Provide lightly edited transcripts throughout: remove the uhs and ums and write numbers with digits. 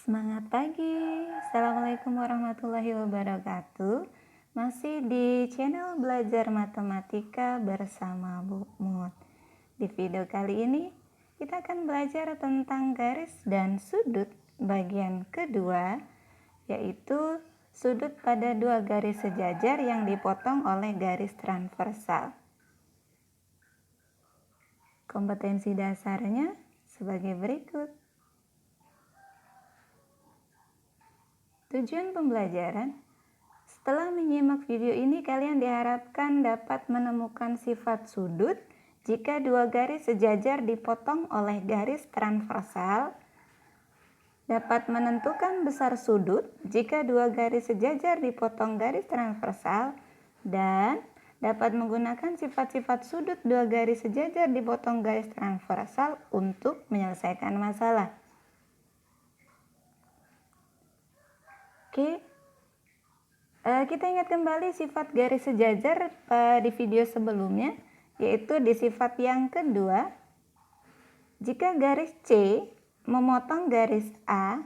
Semangat pagi, Assalamualaikum warahmatullahi wabarakatuh. Masih di channel Belajar Matematika bersama Bu Mut. Di video kali ini kita akan belajar tentang garis dan sudut bagian kedua, yaitu sudut pada dua garis sejajar yang dipotong oleh garis transversal. Kompetensi dasarnya sebagai berikut. Tujuan pembelajaran: setelah menyimak video ini, kalian diharapkan dapat menemukan sifat sudut jika dua garis sejajar dipotong oleh garis transversal, dapat menentukan besar sudut jika dua garis sejajar dipotong garis transversal, dan dapat menggunakan sifat-sifat sudut dua garis sejajar dipotong garis transversal untuk menyelesaikan masalah. Oke, kita ingat kembali sifat garis sejajar di video sebelumnya, yaitu di sifat yang kedua. Jika garis C memotong garis A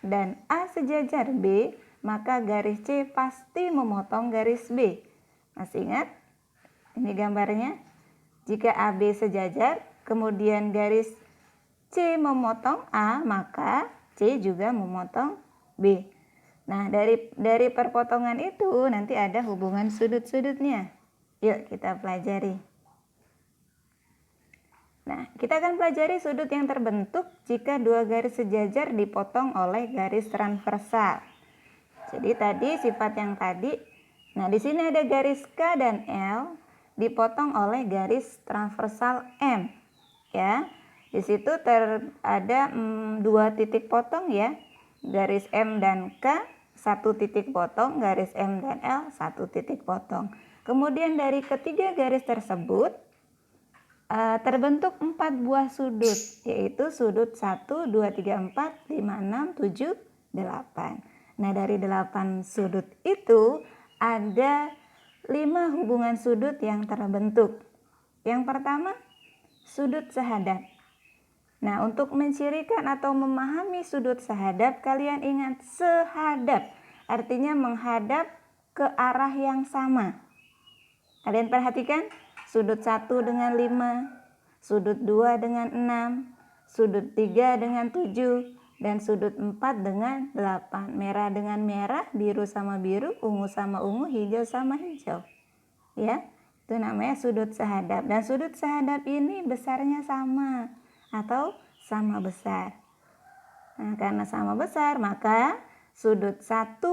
dan A sejajar B, maka garis C pasti memotong garis B. Masih ingat? Ini gambarnya. Jika AB sejajar, kemudian garis C memotong A, maka C juga memotong B. Nah, dari perpotongan itu nanti ada hubungan sudut-sudutnya. Yuk kita pelajari. Nah, kita akan pelajari sudut yang terbentuk jika dua garis sejajar dipotong oleh garis transversal. Jadi tadi sifat yang tadi. Nah, di sini ada garis K dan L dipotong oleh garis transversal M. Ya. Di situ ada dua titik potong ya. Garis M dan K, satu titik potong, garis M dan L, satu titik potong. Kemudian dari ketiga garis tersebut terbentuk 4 buah sudut, yaitu sudut 1, 2, 3, 4, 5, 6, 7, 8. Nah, dari 8 sudut itu ada 5 hubungan sudut yang terbentuk. Yang pertama, sudut sehadap. Nah, untuk mencirikan atau memahami sudut sehadap, kalian ingat sehadap, artinya menghadap ke arah yang sama. Kalian perhatikan, sudut 1 dengan 5, sudut 2 dengan 6, sudut 3 dengan 7, dan sudut 4 dengan 8. Merah dengan merah, biru sama biru, ungu sama ungu, hijau sama hijau. Ya, itu namanya sudut sehadap. Dan sudut sehadap ini besarnya sama atau sama besar. Nah, karena sama besar, maka sudut 1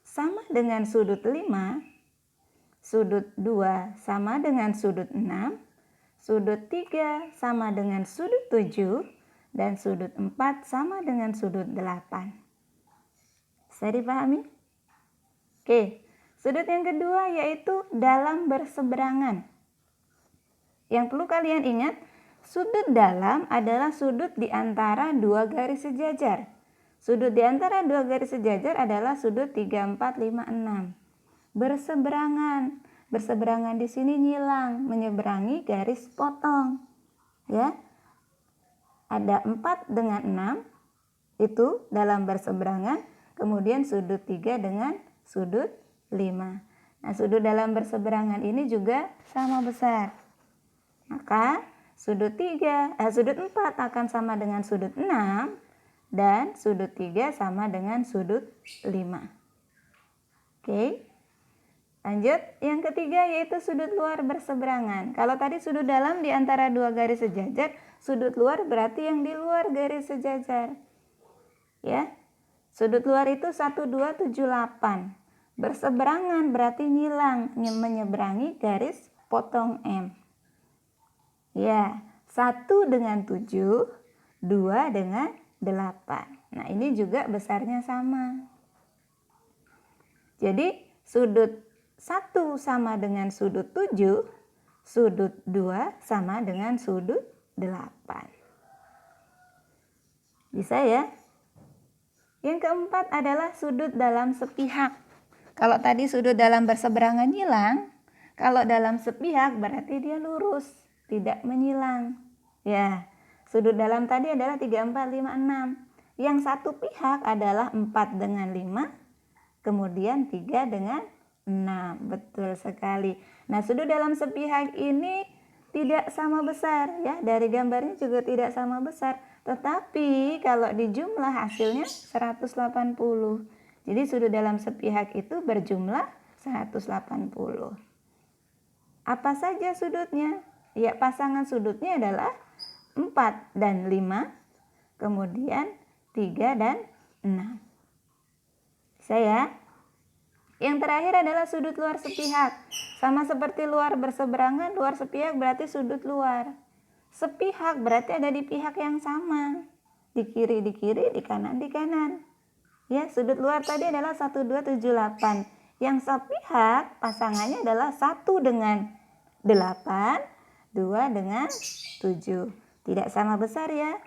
sama dengan sudut 5, sudut 2 sama dengan sudut 6, sudut 3 sama dengan sudut 7, dan sudut 4 sama dengan sudut 8. Bisa dipahami? Oke, sudut yang kedua yaitu dalam berseberangan. Yang perlu kalian ingat, sudut dalam adalah sudut di antara dua garis sejajar. Sudut di antara dua garis sejajar adalah sudut 3, 4, 5, 6. Berseberangan. Berseberangan di sini nyilang, menyeberangi garis potong. Ya. Ada 4 dengan 6 itu dalam berseberangan, kemudian sudut 3 dengan sudut 5. Nah, sudut dalam berseberangan ini juga sama besar. Maka sudut 4 akan sama dengan sudut 6 dan sudut 3 sama dengan sudut 5. Oke. Lanjut, yang ketiga yaitu sudut luar berseberangan. Kalau tadi sudut dalam di antara dua garis sejajar, sudut luar berarti yang di luar garis sejajar. Ya. Sudut luar itu 1, 2, 7, 8. Berseberangan berarti nyilang, menyeberangi garis potong M. Ya, 1 dengan 7, 2 dengan 8. Nah, ini juga besarnya sama. Jadi, sudut 1 sama dengan sudut 7, sudut 2 sama dengan sudut 8. Bisa ya? Yang keempat adalah sudut dalam sepihak. Kalau tadi sudut dalam berseberangan hilang, kalau dalam sepihak berarti dia lurus, tidak menyilang. Ya, sudut dalam tadi adalah 3, 4, 5, 6. Yang satu pihak adalah 4 dengan 5, kemudian 3 dengan 6. Betul sekali. Nah, sudut dalam sepihak ini tidak sama besar ya. Dari gambarnya juga tidak sama besar. Tetapi kalau dijumlah hasilnya 180. Jadi sudut dalam sepihak itu berjumlah 180. Apa saja sudutnya? Ya, pasangan sudutnya adalah 4 dan 5, kemudian 3 dan 6. Yang terakhir adalah sudut luar sepihak. Sama seperti luar berseberangan, luar sepihak berarti sudut luar. Sepihak berarti ada di pihak yang sama. Di kiri, di kanan, di kanan. Ya, sudut luar tadi adalah 1, 2, 7, 8. Yang sepihak pasangannya adalah 1 dengan 8, 2 dengan 7. Tidak sama besar ya,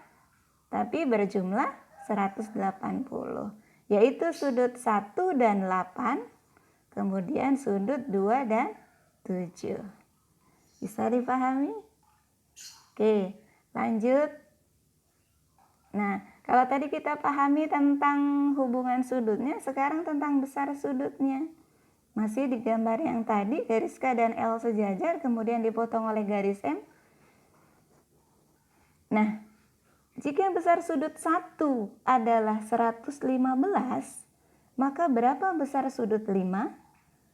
tapi berjumlah 180. Yaitu sudut 1 dan 8, kemudian sudut 2 dan 7. Bisa dipahami? Oke, lanjut. Nah, kalau tadi kita pahami tentang hubungan sudutnya, sekarang tentang besar sudutnya. Masih di gambar yang tadi, garis K dan L sejajar, kemudian dipotong oleh garis M. Nah, jika besar sudut 1 adalah 115, maka berapa besar sudut 5,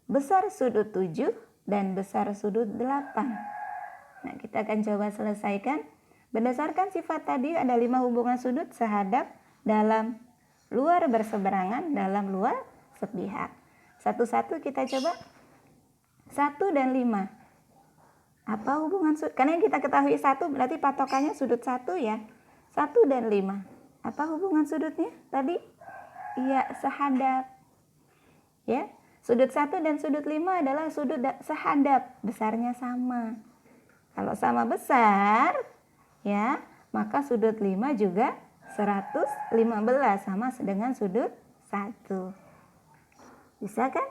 besar sudut 7, dan besar sudut 8? Nah, kita akan coba selesaikan. Berdasarkan sifat tadi ada 5 hubungan sudut sehadap dalam luar berseberangan dalam luar sepihak. Satu-satu kita coba. 1 dan 5. Apa hubungan sudut? Karena yang kita ketahui 1 berarti patokannya sudut 1 ya. 1 dan 5. Apa hubungan sudutnya tadi? Iya, sehadap. Ya, sudut 1 dan sudut 5 adalah sudut sehadap, besarnya sama. Kalau sama besar, ya, maka sudut 5 juga 115 sama dengan sudut 1. Bisa kan?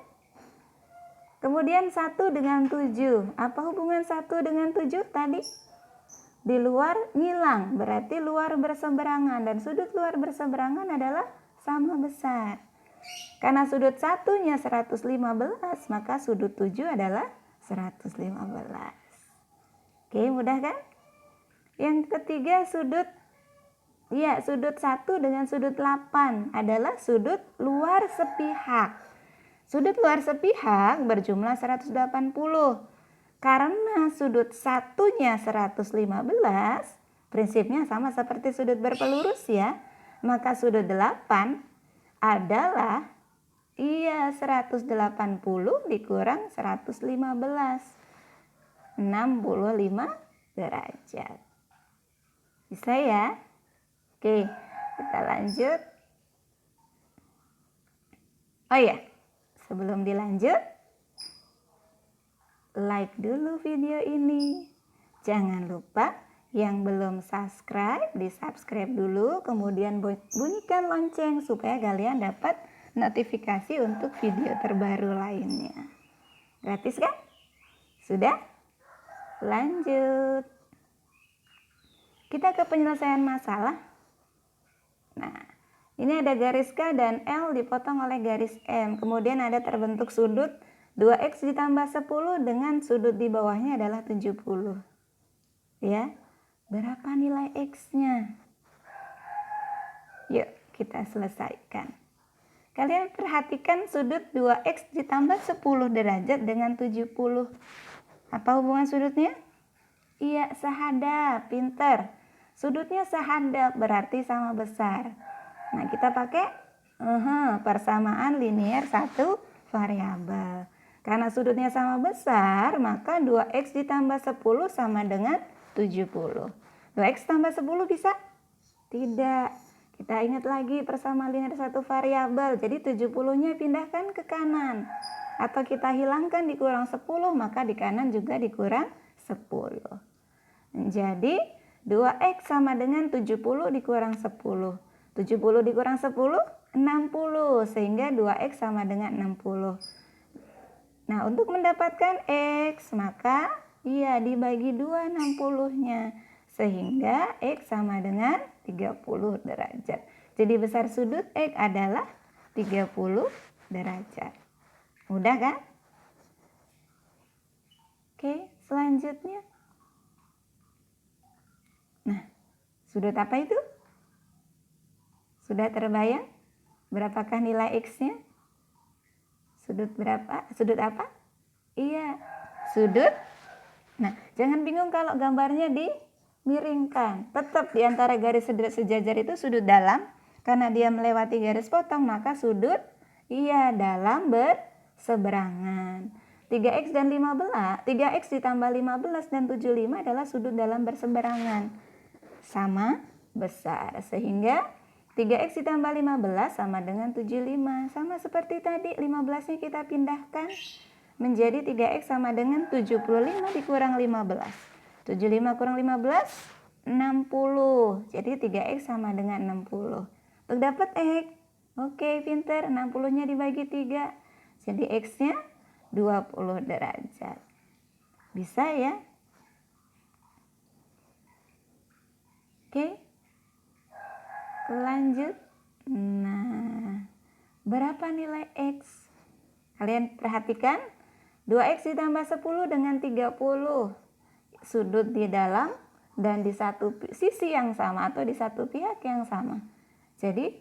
Kemudian 1 dengan 7. Apa hubungan 1 dengan 7 tadi? Di luar nyilang, berarti luar berseberangan. Dan sudut luar berseberangan adalah sama besar. Karena sudut 1-nya 115, maka sudut 7 adalah 115. Oke, mudah kan? Yang ketiga sudut 1 dengan sudut 8 adalah sudut luar sepihak. Sudut luar sepihak berjumlah 180. Karena sudut 1-nya 115, prinsipnya sama seperti sudut berpelurus ya. Maka sudut 8 adalah 180 dikurang 115. 65 derajat. Bisa ya? Oke, kita lanjut. Oh ya, sebelum dilanjut, like dulu video ini. Jangan lupa yang belum subscribe, di-subscribe dulu, kemudian bunyikan lonceng supaya kalian dapat notifikasi untuk video terbaru lainnya. Gratis kan? Sudah? Lanjut. Kita ke penyelesaian masalah. Nah, ini ada garis K dan L dipotong oleh garis M. Kemudian ada terbentuk sudut 2X ditambah 10 dengan sudut di bawahnya adalah 70. Ya, berapa nilai X-nya? Yuk, kita selesaikan. Kalian perhatikan sudut 2X ditambah 10 derajat dengan 70. Apa hubungan sudutnya? Iya, sehadap. Pinter. Sudutnya sehadap berarti sama besar. Nah, kita pakai persamaan linier satu variabel. Karena sudutnya sama besar, maka 2X ditambah 10 sama dengan 70. 2X tambah 10 bisa? Tidak. Kita ingat lagi persamaan linier satu variabel. Jadi 70-nya pindahkan ke kanan. Atau kita hilangkan dikurang 10, maka di kanan juga dikurang 10. Jadi 2X sama dengan 70 dikurang 10. 70 dikurang 10, 60. Sehingga 2X sama dengan 60. Nah, untuk mendapatkan X, maka dibagi 2 60-nya. Sehingga X sama dengan 30 derajat. Jadi besar sudut X adalah 30 derajat. Mudah kan? Oke, selanjutnya. Nah, sudut apa itu? Sudah terbayang? Berapakah nilai X-nya? Sudut berapa? Sudut apa? Iya, sudut. Nah, jangan bingung kalau gambarnya dimiringkan. Tetap di antara garis sejajar itu sudut dalam. Karena dia melewati garis potong, maka sudut dalam berseberangan. 3X dan 15, 3X ditambah 15 dan 75 adalah sudut dalam berseberangan. Sama besar. Sehingga 3X ditambah 15 sama dengan 75. Sama seperti tadi, 15-nya kita pindahkan menjadi 3X sama dengan 75 dikurang 15. 75 kurang 15, 60. Jadi 3X sama dengan 60. Untuk dapat X, oke pinter, 60-nya dibagi 3. Jadi X-nya 20 derajat. Bisa ya? Oke. Lanjut. Nah, berapa nilai X? Kalian perhatikan, 2X ditambah 10 dengan 30. Sudut di dalam dan di satu sisi yang sama atau di satu pihak yang sama. Jadi,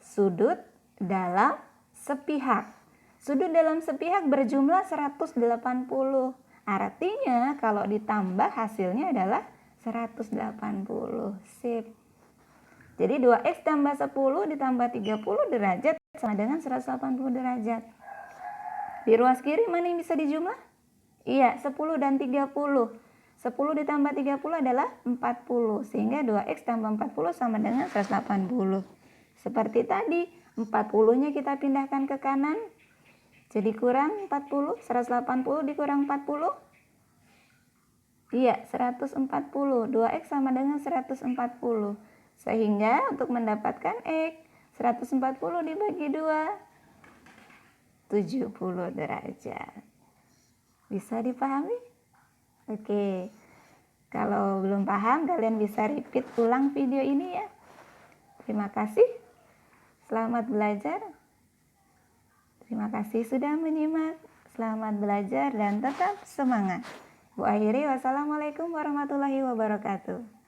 sudut dalam sepihak. Sudut dalam sepihak berjumlah 180. Artinya kalau ditambah hasilnya adalah 180. Sip. Jadi 2X tambah 10 ditambah 30 derajat sama dengan 180 derajat. Di ruas kiri mana yang bisa dijumlah? Iya, 10 dan 30. 10 ditambah 30 adalah 40. Sehingga 2X tambah 40 sama dengan 180. Seperti tadi, 40-nya kita pindahkan ke kanan. Jadi kurang 40, 180 dikurang 40. Iya, 140. 2X sama dengan 140. Sehingga untuk mendapatkan X, 140 dibagi 2, 70 derajat. Bisa dipahami? Oke. Kalau belum paham, kalian bisa repeat ulang video ini ya. Terima kasih. Selamat belajar. Terima kasih sudah menyimak. Selamat belajar dan tetap semangat. Bu akhiri, wassalamualaikum warahmatullahi wabarakatuh.